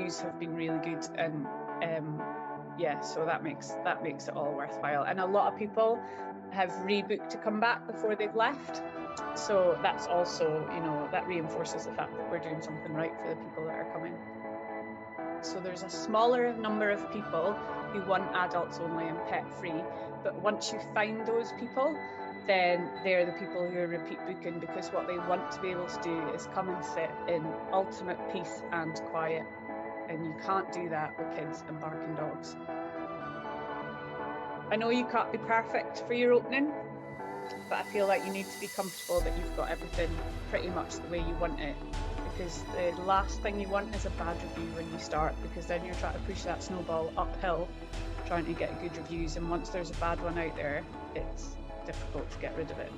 reviews have been really good, and so that makes it all worthwhile. And a lot of people have rebooked to come back before they've left, so that's also, that reinforces the fact that we're doing something right for the people that are coming. So there's a smaller number of people who want adults only and pet free, but once you find those people, then they're the people who are repeat booking, because what they want to be able to do is come and sit in ultimate peace and quiet, and you can't do that with kids and barking dogs. I know you can't be perfect for your opening, but I feel like you need to be comfortable that you've got everything pretty much the way you want it, because the last thing you want is a bad review when you start, because then you're trying to push that snowball uphill trying to get good reviews, and once there's a bad one out there, it's difficult to get rid of it.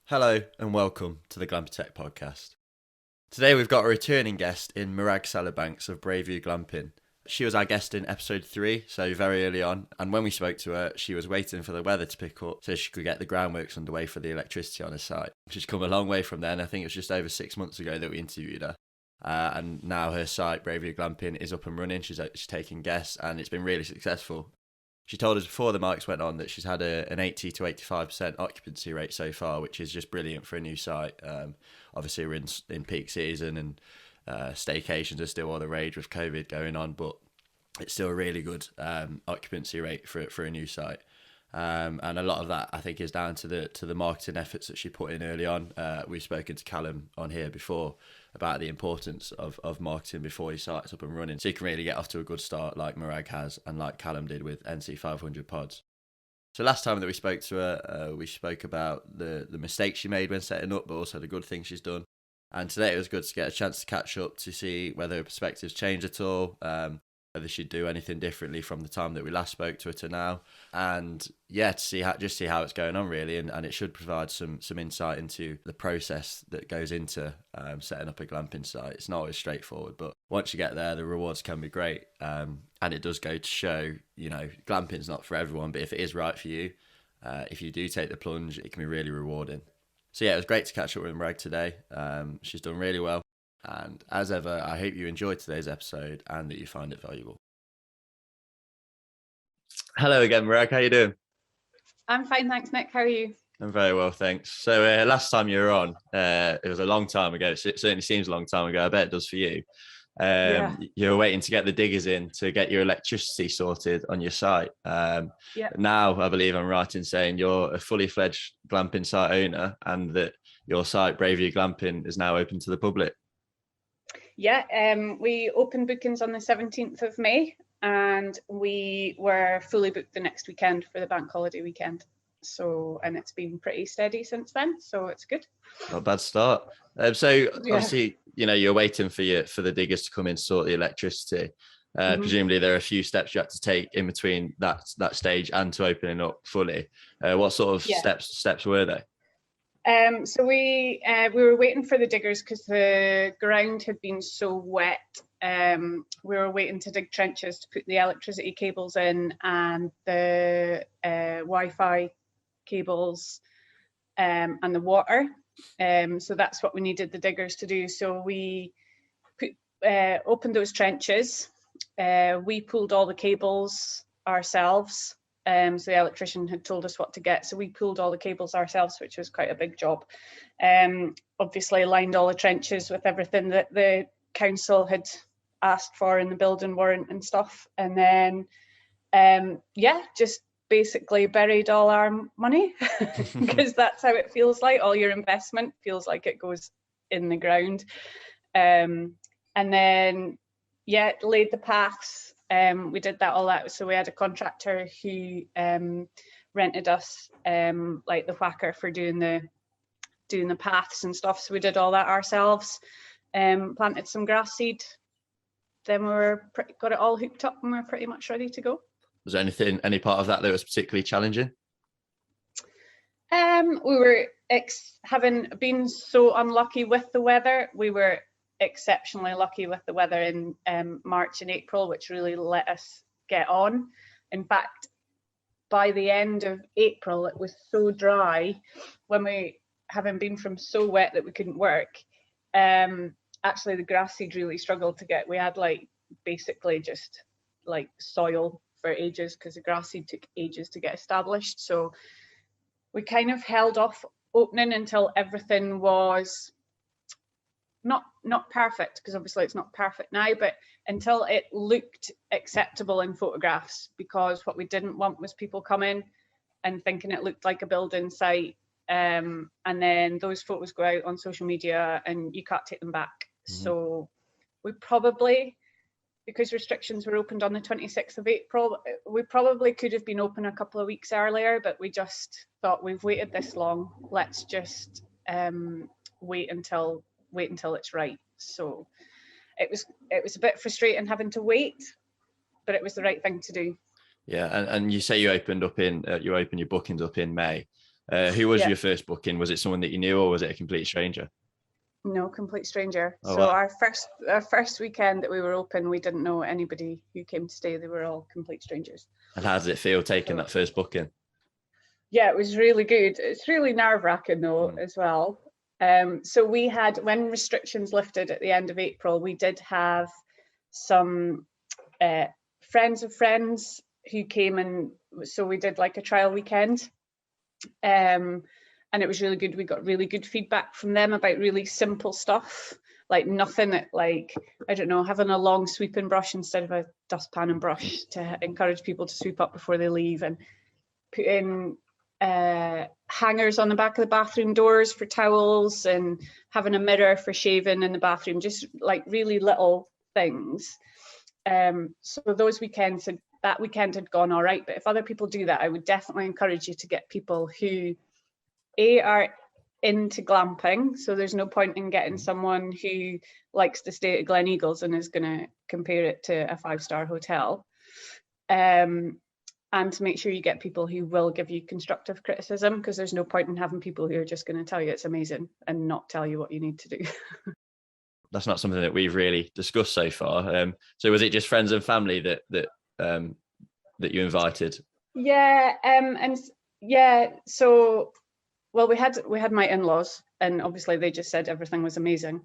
Hello and welcome to the Glamping Tech podcast. Today we've got a returning guest in Morag Sallabanks of Braveview Glamping. She was our guest in episode 3, so very early on, and when we spoke to her, she was waiting for the weather to pick up so she could get the groundworks underway for the electricity on her site. She's come a long way from then. I think it was just over 6 months ago that we interviewed her. And now her site, Braveview Glamping, is up and running. She's taking guests and it's been really successful. She told us before the mics went on that she's had an 80 to 85% occupancy rate so far, which is just brilliant for a new site. Obviously, we're in peak season and staycations are still all the rage with COVID going on, but it's still a really good occupancy rate for a new site. And a lot of that, I think, is down to the marketing efforts that she put in early on. We've spoken to Callum on here before about the importance of marketing before your site's up and running, so you can really get off to a good start like Morag has and like Callum did with NC500 pods. So last time that we spoke to her, we spoke about the mistakes she made when setting up, but also the good things she's done. And today it was good to get a chance to catch up to see whether her perspectives changed at all, whether she'd do anything differently from the time that we last spoke to her to now, and to see how it's going on really, and it should provide some insight into the process that goes into setting up a glamping site. It's not always straightforward, but once you get there, the rewards can be great, and it does go to show, glamping's not for everyone, but if it is right for you, if you do take the plunge, it can be really rewarding. So it was great to catch up with Morag today. She's done really well. And as ever, I hope you enjoyed today's episode and that you find it valuable. Hello again, Morag. How you doing? I'm fine, thanks, Nick. How are you? I'm very well, thanks. So last time you were on, it was a long time ago. It certainly seems a long time ago. I bet it does for you. You were waiting to get the diggers in to get your electricity sorted on your site. Now, I believe I'm right in saying you're a fully fledged glamping site owner and that your site, Braveview Glamping, is now open to the public. We opened bookings on the 17th of May and we were fully booked the next weekend for the bank holiday weekend. And it's been pretty steady since then, so it's good. Not a bad start. Obviously, you're waiting for the diggers to come in to sort the electricity. Presumably there are a few steps you had to take in between that stage and to opening up fully. What sort of steps were they? So we were waiting for the diggers because the ground had been so wet. We were waiting to dig trenches to put the electricity cables in and the Wi-Fi cables and the water. So that's what we needed the diggers to do. So we opened those trenches. We pulled all the cables ourselves. So the electrician had told us what to get. So we pulled all the cables ourselves, which was quite a big job. Obviously lined all the trenches with everything that the council had asked for in the building warrant and stuff. And then, just basically buried all our money because that's how it feels like. All your investment feels like it goes in the ground. And then, laid the paths. We did that all out. So we had a contractor who rented us like the whacker for doing the paths and stuff. So we did all that ourselves. Planted some grass seed. Then got it all hooked up and we're pretty much ready to go. Was there any part of that was particularly challenging? We were having been so unlucky with the weather. We were exceptionally lucky with the weather in March and April, which really let us get on. In fact, by the end of April, it was so dry when we, having been from so wet that we couldn't work, actually the grass seed really struggled to get. We had like basically just like soil for ages because the grass seed took ages to get established. So we kind of held off opening until everything was not perfect, because obviously it's not perfect now, but until it looked acceptable in photographs, because what we didn't want was people coming and thinking it looked like a building site, and then those photos go out on social media and you can't take them back. So we probably, because restrictions were opened on the 26th of April, we probably could have been open a couple of weeks earlier, but we just thought, we've waited this long, let's just wait until it's right. So it was a bit frustrating having to wait, but it was the right thing to do. Yeah, and you say you opened your bookings up in May. Who was your first booking? Was it someone that you knew, or was it a complete stranger? No, complete stranger. Oh, So wow. our first weekend that we were open, we didn't know anybody who came to stay. They were all complete strangers. And how did it feel taking that first booking? Yeah, it was really good. It's really nerve-wracking though, as well. So we had, when restrictions lifted at the end of April, we did have some friends of friends who came, and so we did like a trial weekend. And it was really good. We got really good feedback from them about really simple stuff, like nothing that, like, I don't know, having a long sweeping brush instead of a dustpan and brush to encourage people to sweep up before they leave, and putting hangers on the back of the bathroom doors for towels, and having a mirror for shaving in the bathroom, just like really little things. So those weekends, that weekend had gone all right, but if other people do that, I would definitely encourage you to get people who are into glamping. So there's no point in getting someone who likes to stay at Glen Eagles and is going to compare it to a 5-star hotel. And to make sure you get people who will give you constructive criticism, because there's no point in having people who are just going to tell you it's amazing and not tell you what you need to do. That's not something that we've really discussed so far. So was it just friends and family that you invited? Yeah, and yeah, so well, we had my in-laws, and obviously they just said everything was amazing.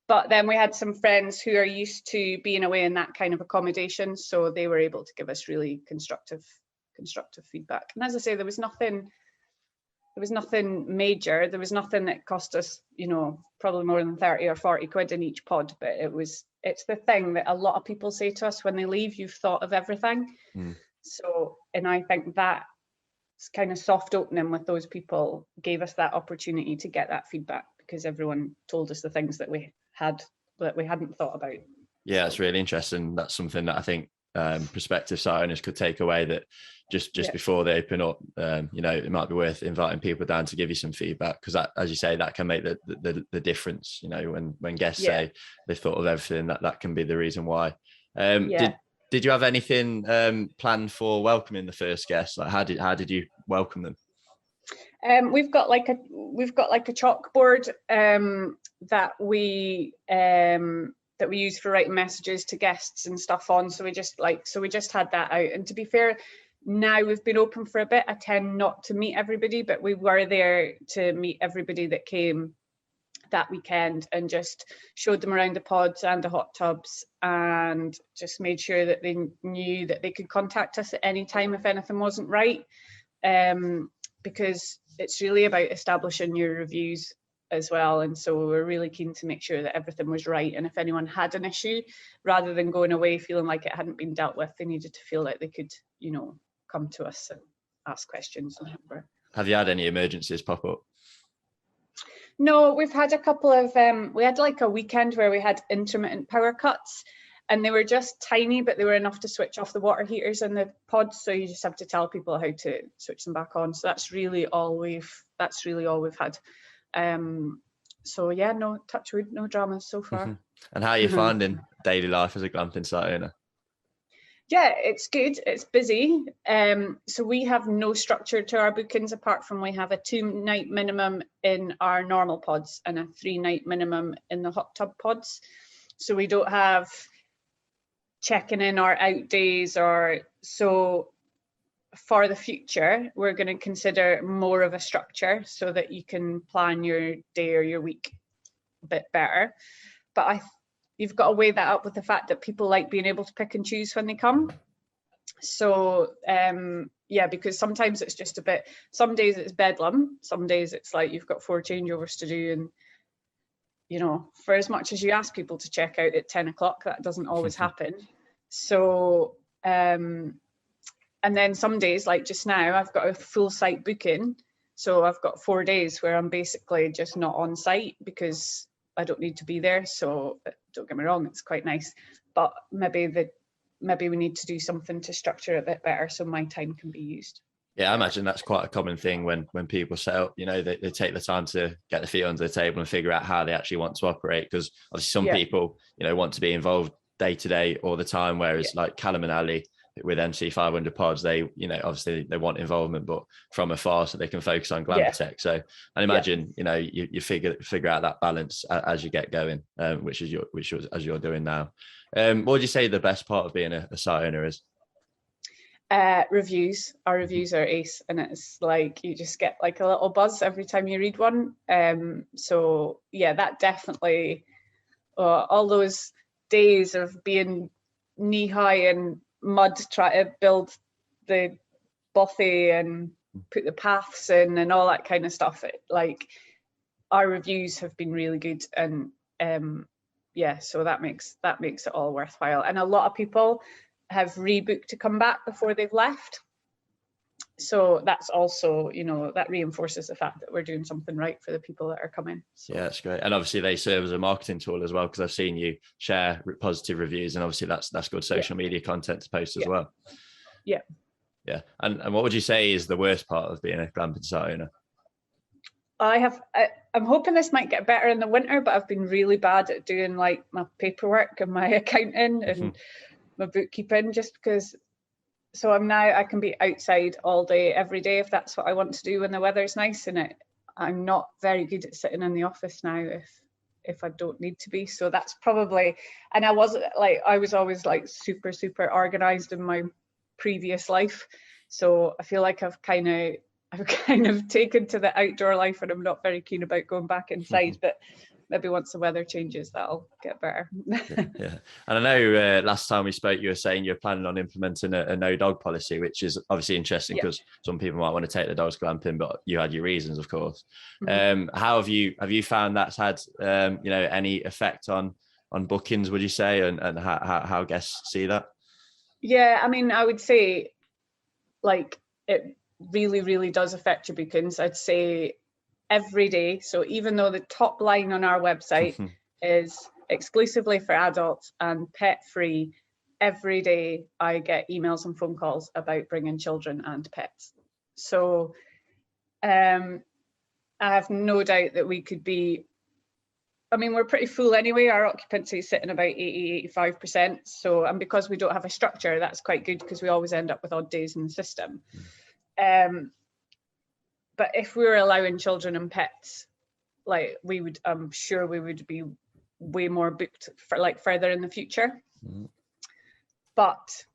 But then we had some friends who are used to being away in that kind of accommodation, so they were able to give us really constructive feedback. And as I say, there was nothing major. There was nothing that cost us, probably more than 30 or 40 quid in each pod, but it's the thing that a lot of people say to us when they leave: you've thought of everything. So, and I think that kind of soft opening with those people gave us that opportunity to get that feedback, because everyone told us the things that we hadn't thought about. Yeah, it's really interesting. That's something that I think prospective site owners could take away, that just before they open up, it might be worth inviting people down to give you some feedback, because that, as you say, that can make the difference. When guests say they thought of everything, that can be the reason why. Did you have anything planned for welcoming the first guests? Like, how did you welcome them? We've got like a chalkboard that we use for writing messages to guests and stuff on. So we just had that out. And to be fair, now we've been open for a bit, I tend not to meet everybody, but we were there to meet everybody that came that weekend, and just showed them around the pods and the hot tubs, and just made sure that they knew that they could contact us at any time if anything wasn't right, because it's really about establishing your reviews as well. And so we were really keen to make sure that everything was right, and if anyone had an issue, rather than going away feeling like it hadn't been dealt with, they needed to feel like they could come to us and ask questions. Have you had any emergencies pop up? No, we've had a couple of, we had like a weekend where we had intermittent power cuts, and they were just tiny, but they were enough to switch off the water heaters in the pods. So you just have to tell people how to switch them back on. So that's really all we've had. So yeah, no, touch wood, no dramas so far. And how are you finding daily life as a glamping site owner? Yeah, it's good. It's busy. So we have no structure to our bookings, apart from we have a 2-night minimum in our normal pods and a 3-night minimum in the hot tub pods. So we don't have checking in or out days, or so. For the future, we're going to consider more of a structure so that you can plan your day or your week. bit better. But you've got to weigh that up with the fact that people like being able to pick and choose when they come. So because sometimes it's just some days it's bedlam, some days it's like you've got 4 changeovers to do, and for as much as you ask people to check out at 10 o'clock, that doesn't always happen. So and then some days, like just now, I've got a full site booking, so I've got 4 days where I'm basically just not on site because I don't need to be there. So don't get me wrong, it's quite nice, but maybe we need to do something to structure it a bit better so my time can be used. Yeah, I imagine that's quite a common thing when people set up, they take the time to get the feet under the table and figure out how they actually want to operate. Because obviously some people, want to be involved day to day all the time, whereas like Callum and Ali with MC 500 pods, they, obviously they want involvement, but from afar so they can focus on Glamper Tech. So I imagine, you figure out that balance as you get going, which as you're doing now. What would you say the best part of being a site owner is? Reviews. Our reviews are ace, and it's like you just get like a little buzz every time you read one. So yeah, that definitely, all those days of being knee high in mud trying to build the bothy and put the paths in and all that kind of stuff, our reviews have been really good, and so that makes it all worthwhile. And a lot of people have rebooked to come back before they've left. So that's also, that reinforces the fact that we're doing something right for the people that are coming. So. Yeah, that's great. And obviously they serve as a marketing tool as well, because I've seen you share positive reviews, and obviously that's good social media content to post as well. Yeah. Yeah. And what would you say is the worst part of being a glamping site owner? I'm hoping this might get better in the winter, but I've been really bad at doing like my paperwork and my accounting and my bookkeeping, just because. So I can be outside all day, every day, if that's what I want to do when the weather's nice. And I'm not very good at sitting in the office now if I don't need to be. So that's probably, and I was always like super, super organized in my previous life. So I feel like I've kind of taken to the outdoor life, and I'm not very keen about going back inside, but maybe once the weather changes, that'll get better. Yeah. And I know last time we spoke, you were saying you're planning on implementing a no dog policy, which is obviously interesting because some people might want to take the dogs glamping, but you had your reasons, of course. How have you found that's had, any effect on bookings, would you say, and how guests see that? Yeah, I mean, I would say like it really, really does affect your bookings. I'd say every day. So even though the top line on our website is exclusively for adults and pet free, every day I get emails and phone calls about bringing children and pets. So I have no doubt that we could be, we're pretty full anyway. Our occupancy is sitting about 80-85%. So, and because we don't have a structure, that's quite good because we always end up with odd days in the system. But if we were allowing children and pets, I'm sure we would be way more booked for further in the future. But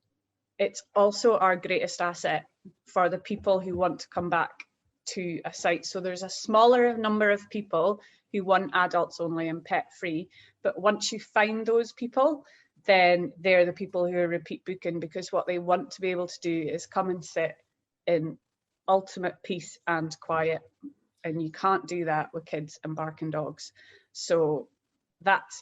it's also our greatest asset for the people who want to come back to a site. So there's a smaller number of people who want adults only and pet free. But once you find those people, then they're the people who are repeat booking, because what they want to be able to do is come and sit in ultimate peace and quiet, and you can't do that with kids and barking dogs. So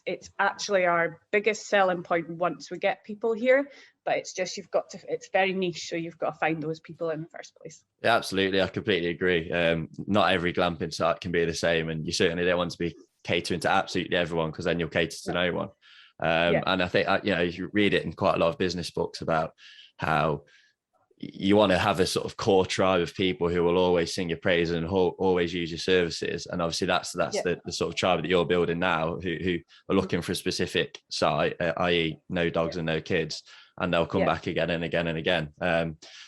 it's actually our biggest selling point once we get people here, but it's just it's very niche, so you've got to find those people in the first place. Yeah, absolutely, I completely agree. Not every glamping site can be the same, and you certainly don't want to be catering to absolutely everyone, because then you'll cater to no one. And I think you read it in quite a lot of business books about how you want to have a sort of core tribe of people who will always sing your praise and always use your services. And obviously that's the sort of tribe that you're building now, who are looking for a specific site, i.e. no dogs and no kids, and they'll come back again and again and again.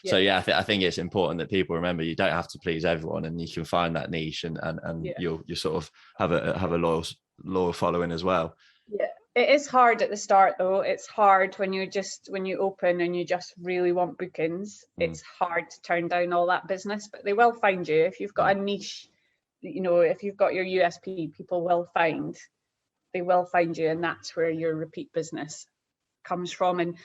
So I think it's important that people remember you don't have to please everyone, and you can find that niche, and you'll sort of have a loyal following as well. Yeah. It is hard at the start, though. It's hard when you open and you just really want bookings. It's hard to turn down all that business, but they will find you if you've got a niche. If you've got your USP, people will find they will find you, and that's where your repeat business comes from. And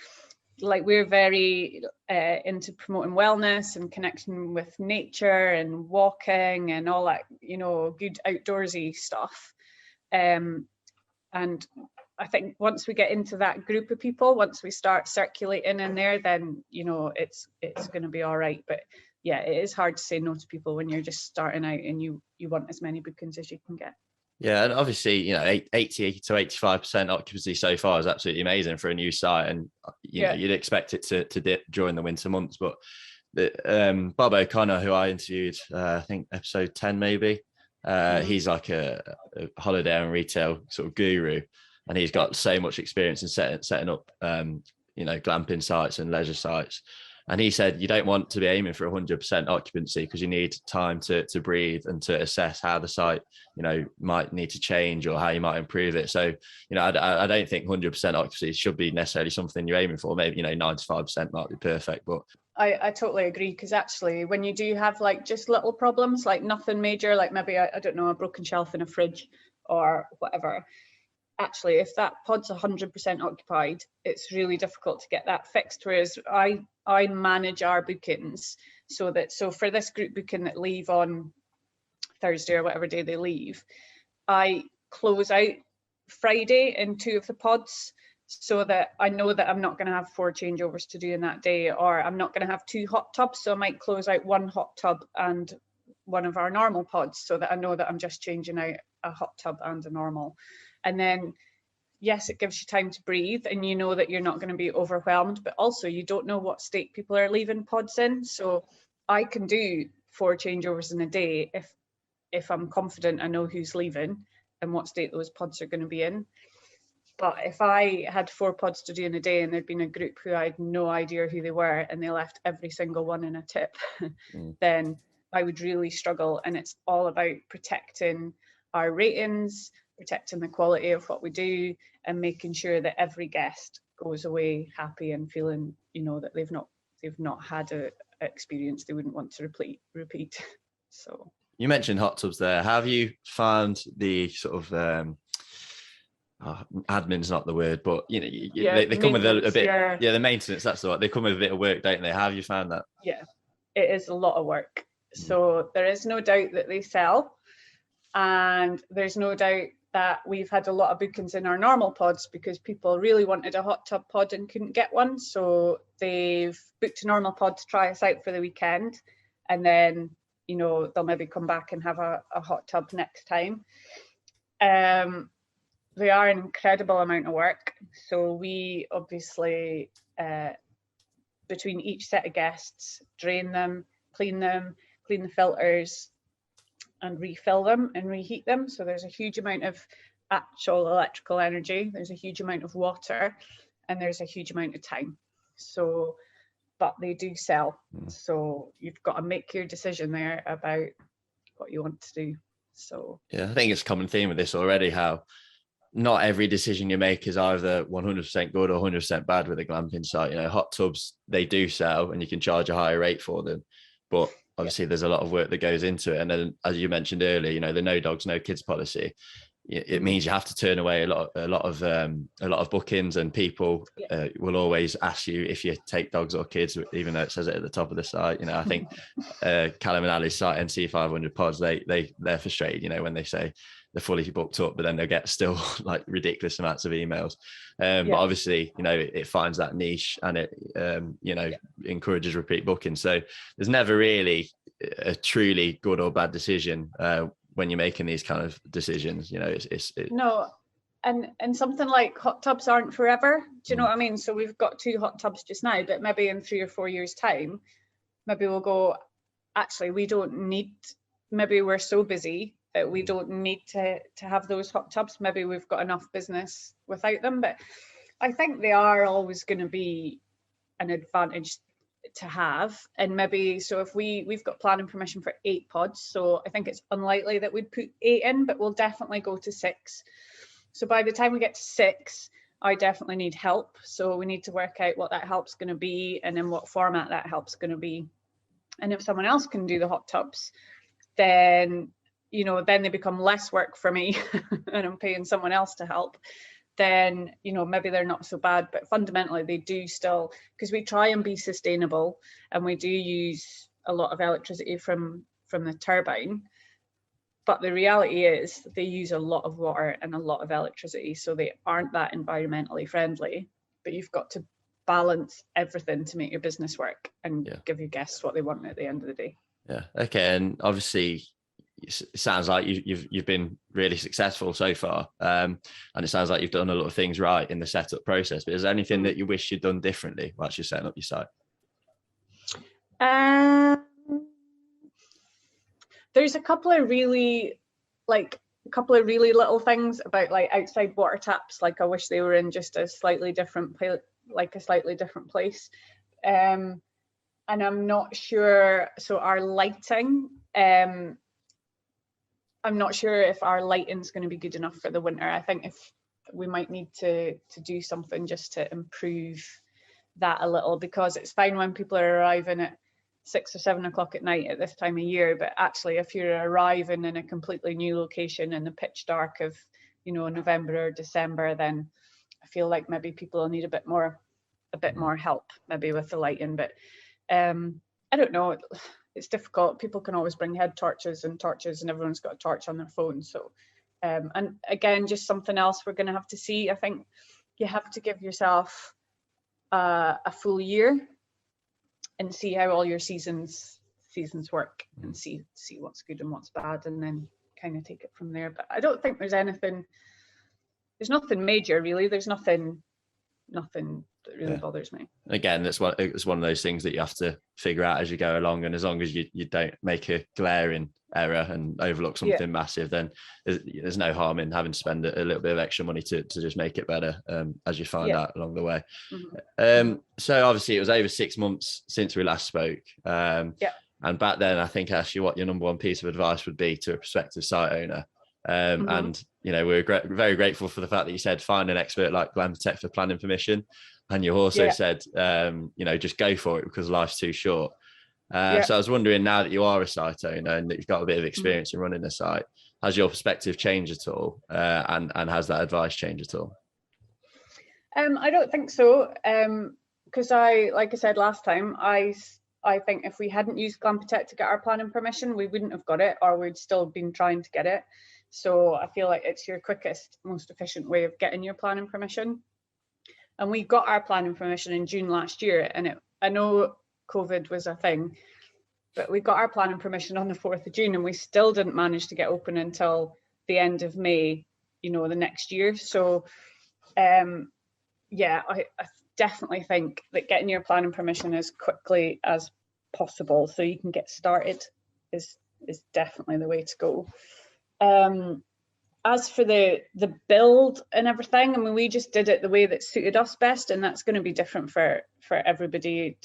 like, we're very into promoting wellness and connection with nature and walking and all that, good outdoorsy stuff. And I think once we get into that group of people, once we start circulating in there, then it's going to be all right. But yeah, it is hard to say no to people when you're just starting out and you want as many bookings as you can get. Yeah, and obviously, 80 to 85% occupancy so far is absolutely amazing for a new site, and you'd expect it to dip during the winter months. But Bob O'Connor, who I interviewed, I think episode 10 maybe, he's like a holiday and retail sort of guru, and he's got so much experience in setting up glamping sites and leisure sites. And he said you don't want to be aiming for 100% occupancy, because you need time to breathe and to assess how the site, might need to change or how you might improve it. So, I don't think 100% occupancy should be necessarily something you're aiming for. Maybe, 95% might be perfect. But I totally agree, because actually when you do have like just little problems, like nothing major, like maybe, I don't know, a broken shelf in a fridge or whatever, actually, if that pod's 100% occupied, it's really difficult to get that fixed. Whereas I manage our bookings so for this group booking that leave on Thursday or whatever day they leave, I close out Friday in 2 of the pods, so that I know that I'm not going to have 4 changeovers to do in that day, or I'm not going to have 2 hot tubs. So I might close out 1 hot tub and one of our normal pods, so that I know that I'm just changing out a hot tub and a normal. And then, yes, it gives you time to breathe, and you know that you're not going to be overwhelmed, but also you don't know what state people are leaving pods in. So I can do 4 changeovers in a day if I'm confident I know who's leaving and what state those pods are going to be in. But if I had 4 pods to do in a day and there'd been a group who I had no idea who they were and they left every single one in a tip, then I would really struggle. And it's all about protecting our ratings, protecting the quality of what we do, and making sure that every guest goes away happy and feeling, that they've not had a experience they wouldn't want to repeat. So you mentioned hot tubs there. Have you found the sort of admin's not the word, but they come with a bit, the maintenance, that's the one. They come with a bit of work, don't they? Have you found that? Yeah, it is a lot of work. So there is no doubt that they sell, and there's no doubt that we've had a lot of bookings in our normal pods because people really wanted a hot tub pod and couldn't get one, so they've booked a normal pod to try us out for the weekend, and then they'll maybe come back and have a hot tub next time. They are an incredible amount of work. So we obviously, between each set of guests, drain them, clean the filters, and refill them and reheat them. So there's a huge amount of actual electrical energy, there's a huge amount of water, and there's a huge amount of time. So, but they do sell. So you've got to make your decision there about what you want to do. So yeah, I think it's a common theme with this already, how not every decision you make is either 100% good or 100% bad with a glamping site. Hot tubs, they do sell and you can charge a higher rate for them, but obviously there's a lot of work that goes into it. And then, as you mentioned earlier, the no dogs, no kids policy, it means you have to turn away a lot of bookings, and people will always ask you if you take dogs or kids, even though it says it at the top of the site. I think Callum and Ali's site, NC500 pods, they're frustrated, when they say they're fully booked up, but then they'll get still like ridiculous amounts of emails. But obviously, it finds that niche, and it, encourages repeat booking. So there's never really a truly good or bad decision when you're making these kind of decisions. No, and something like hot tubs aren't forever. Do you know what I mean? So we've got 2 hot tubs just now, but maybe in 3 or 4 years' time, maybe we'll go, actually, we don't need, maybe we're so busy that we don't need to have those hot tubs. Maybe we've got enough business without them. But I think they are always going to be an advantage to have. And maybe, so if we've got planning permission for 8 pods, so I think it's unlikely that we'd put 8 in, but we'll definitely go to 6. So by the time we get to 6, I definitely need help. So we need to work out what that help's going to be, and in what format that help's going to be. And if someone else can do the hot tubs, then then they become less work for me and I'm paying someone else to help, then, maybe they're not so bad. But fundamentally they do still, because we try and be sustainable and we do use a lot of electricity from the turbine. But the reality is they use a lot of water and a lot of electricity, so they aren't that environmentally friendly. But you've got to balance everything to make your business work and give your guests what they want at the end of the day. Yeah. Okay. And obviously, it sounds like you've been really successful so far, and it sounds like you've done a lot of things right in the setup process. But is there anything that you wish you'd done differently whilst you're setting up your site? There's a couple of really little things about like outside water taps. Like I wish they were in just a slightly different place. And I'm not sure. So our lighting, I'm not sure if our lighting's going to be good enough for the winter. I think if we might need to do something just to improve that a little, because it's fine when people are arriving at 6 or 7 o'clock at night at this time of year, but actually if you're arriving in a completely new location in the pitch dark of November or December, then I feel like maybe people will need a bit more help maybe with the lighting. But I don't know, it's difficult. People can always bring head torches and everyone's got a torch on their phone. So and again, just something else we're going to have to see. I think you have to give yourself a full year and see how all your seasons work, and see what's good and what's bad, and then kind of take it from there. But I don't think there's nothing major really. There's nothing that really bothers me. Again, it's one of those things that you have to figure out as you go along, and as long as you don't make a glaring error and overlook something massive, then there's no harm in having to spend a little bit of extra money to just make it better, as you find out along the way. So obviously it was over 6 months since we last spoke, and back then I think I asked you what your number one piece of advice would be to a prospective site owner, and we're very grateful for the fact that you said find an expert like Glamping for planning permission, and you also said just go for it because life's too short. So I was wondering, now that you are a site owner and that you've got a bit of experience in running a site, has your perspective changed at all, and has that advice changed at all? I don't think so, because like I said last time, I think if we hadn't used Glamping to get our planning permission, we wouldn't have got it, or we'd still been trying to get it. So I feel like it's your quickest, most efficient way of getting your planning permission. And we got our planning permission in June last year, and I know COVID was a thing, but we got our planning permission on the 4th of June, and we still didn't manage to get open until the end of May, the next year. So I definitely think that getting your planning permission as quickly as possible so you can get started is definitely the way to go. As for the build and everything, I mean, we just did it the way that suited us best, and that's going to be different for everybody,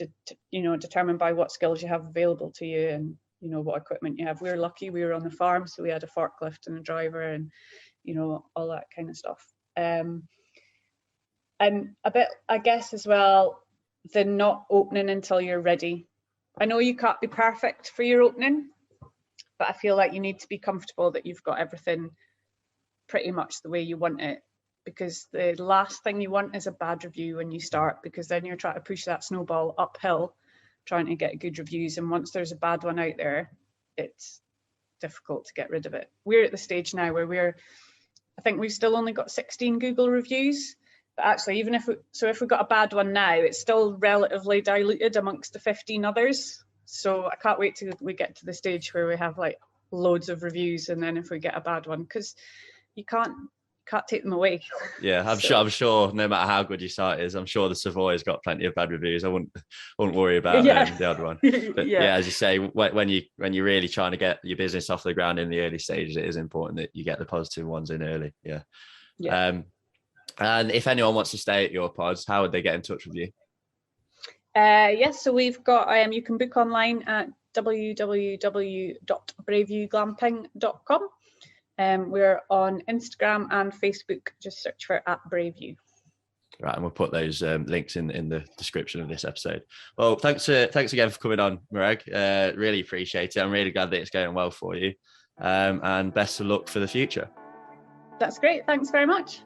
determined by what skills you have available to you and what equipment you have. We were lucky, we were on the farm, so we had a forklift and a driver and all that kind of stuff. And a bit, I guess, as well, the not opening until you're ready. I know you can't be perfect for your opening, but I feel like you need to be comfortable that you've got everything pretty much the way you want it, because the last thing you want is a bad review when you start, because then you're trying to push that snowball uphill trying to get good reviews, and once there's a bad one out there, it's difficult to get rid of it. We're at the stage now where I think we've still only got 16 Google reviews, but actually even if we got a bad one now, it's still relatively diluted amongst the 15 others. So I can't wait till we get to the stage where we have like loads of reviews, and then if we get a bad one, because you can't take them away. Yeah, I'm sure no matter how good your site is, I'm sure the Savoy's got plenty of bad reviews. I wouldn't worry about the other one. But as you say, when you're really trying to get your business off the ground in the early stages, it is important that you get the positive ones in early. And if anyone wants to stay at your pods, how would they get in touch with you? So we've got you can book online at www.braveviewglamping.com. We're on Instagram and Facebook. Just search for @BraveView. Right, and we'll put those links in the description of this episode. Well, thanks again for coming on, Morag. Really appreciate it. I'm really glad that it's going well for you. and best of luck for the future. That's great. Thanks very much.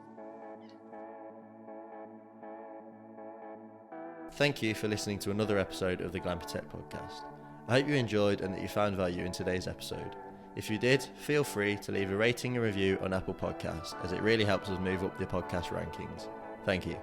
Thank you for listening to another episode of the Glamping Tech podcast. I hope you enjoyed and that you found value in today's episode. If you did, feel free to leave a rating and review on Apple Podcasts, as it really helps us move up the podcast rankings. Thank you.